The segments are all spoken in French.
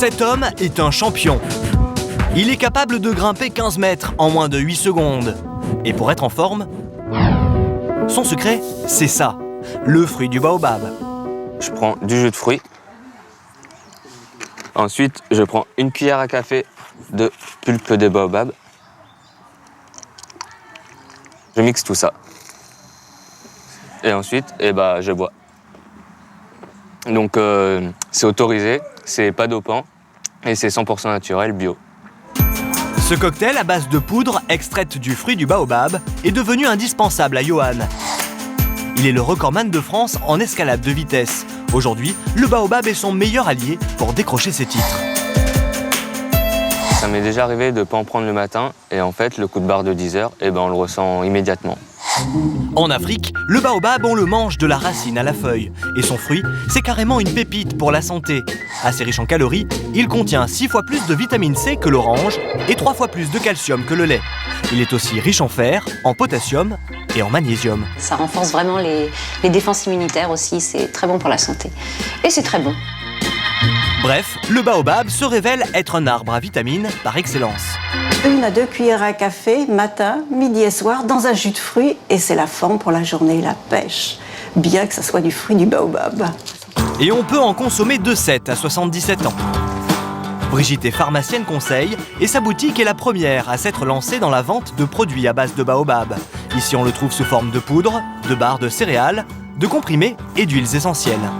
Cet homme est un champion. Il est capable de grimper 15 mètres en moins de 8 secondes. Et pour être en forme, son secret, c'est ça, le fruit du baobab. Je prends du jus de fruits. Ensuite, je prends une cuillère à café de pulpe de baobab. Je mixe tout ça. Et ensuite, je bois. Donc, c'est autorisé, c'est pas dopant et c'est 100% naturel, bio. Ce cocktail à base de poudre extraite du fruit du baobab est devenu indispensable à Johan. Il est le recordman de France en escalade de vitesse. Aujourd'hui, le baobab est son meilleur allié pour décrocher ses titres. Ça m'est déjà arrivé de ne pas en prendre le matin et en fait, le coup de barre de 10 heures, on le ressent immédiatement. En Afrique, le baobab, on le mange de la racine à la feuille. Et son fruit, c'est carrément une pépite pour la santé. Assez riche en calories, il contient 6 fois plus de vitamine C que l'orange et 3 fois plus de calcium que le lait. Il est aussi riche en fer, en potassium et en magnésium. Ça renforce vraiment les défenses immunitaires aussi, c'est très bon pour la santé. Et c'est très bon. Bref, le baobab se révèle être un arbre à vitamines par excellence. 1 à 2 cuillères à café, matin, midi et soir, dans un jus de fruits, et c'est la forme pour la journée, la pêche. Bien que ça soit du fruit du baobab. Et on peut en consommer de 7 à 77 ans. Brigitte est pharmacienne conseil et sa boutique est la première à s'être lancée dans la vente de produits à base de baobab. Ici, on le trouve sous forme de poudre, de barres de céréales, de comprimés et d'huiles essentielles.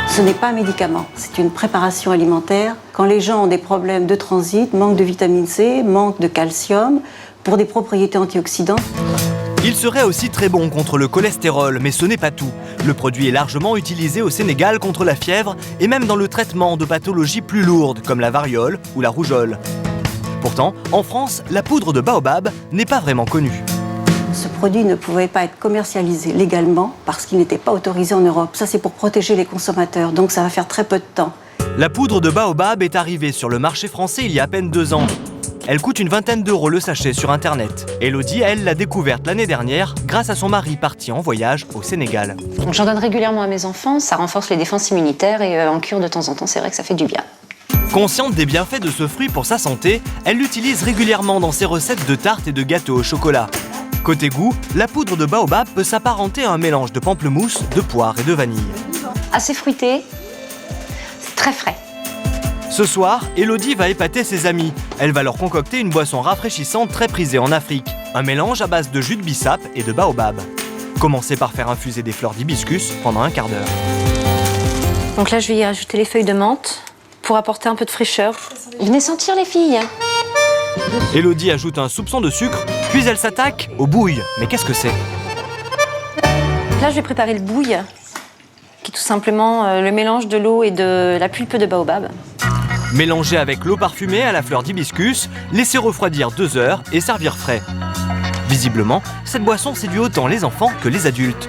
Ce n'est pas un médicament, c'est une préparation alimentaire. Quand les gens ont des problèmes de transit, manque de vitamine C, manque de calcium, pour des propriétés antioxydantes. Il serait aussi très bon contre le cholestérol, mais ce n'est pas tout. Le produit est largement utilisé au Sénégal contre la fièvre et même dans le traitement de pathologies plus lourdes comme la variole ou la rougeole. Pourtant, en France, la poudre de baobab n'est pas vraiment connue. Ce produit ne pouvait pas être commercialisé légalement parce qu'il n'était pas autorisé en Europe. Ça, c'est pour protéger les consommateurs, donc ça va faire très peu de temps. La poudre de baobab est arrivée sur le marché français il y a à peine 2 ans. Elle coûte une vingtaine d'euros le sachet sur Internet. Elodie, elle, l'a découverte l'année dernière grâce à son mari parti en voyage au Sénégal. J'en donne régulièrement à mes enfants, ça renforce les défenses immunitaires et en cure de temps en temps, c'est vrai que ça fait du bien. Consciente des bienfaits de ce fruit pour sa santé, elle l'utilise régulièrement dans ses recettes de tartes et de gâteaux au chocolat. Côté goût, la poudre de baobab peut s'apparenter à un mélange de pamplemousse, de poire et de vanille. Assez fruité, c'est très frais. Ce soir, Elodie va épater ses amis. Elle va leur concocter une boisson rafraîchissante très prisée en Afrique. Un mélange à base de jus de bissap et de baobab. Commencez par faire infuser des fleurs d'hibiscus pendant un quart d'heure. Donc là, je vais y rajouter les feuilles de menthe pour apporter un peu de fraîcheur. Venez sentir les filles. Elodie ajoute un soupçon de sucre, puis elle s'attaque aux bouilles. Mais qu'est-ce que c'est? Là, je vais préparer le bouille, qui est tout simplement le mélange de l'eau et de la pulpe de baobab. Mélanger avec l'eau parfumée à la fleur d'hibiscus, laisser refroidir 2 heures et servir frais. Visiblement, cette boisson séduit autant les enfants que les adultes.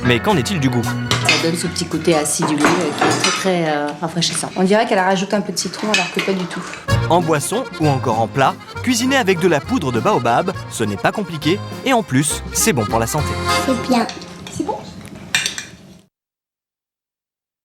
Mais qu'en est-il du goût? Ça donne ce petit côté acidulé qui est très rafraîchissant. On dirait qu'elle a rajouté un peu de citron alors que pas du tout. En boisson ou encore en plat, cuisiner avec de la poudre de baobab, ce n'est pas compliqué et en plus, c'est bon pour la santé. C'est bien.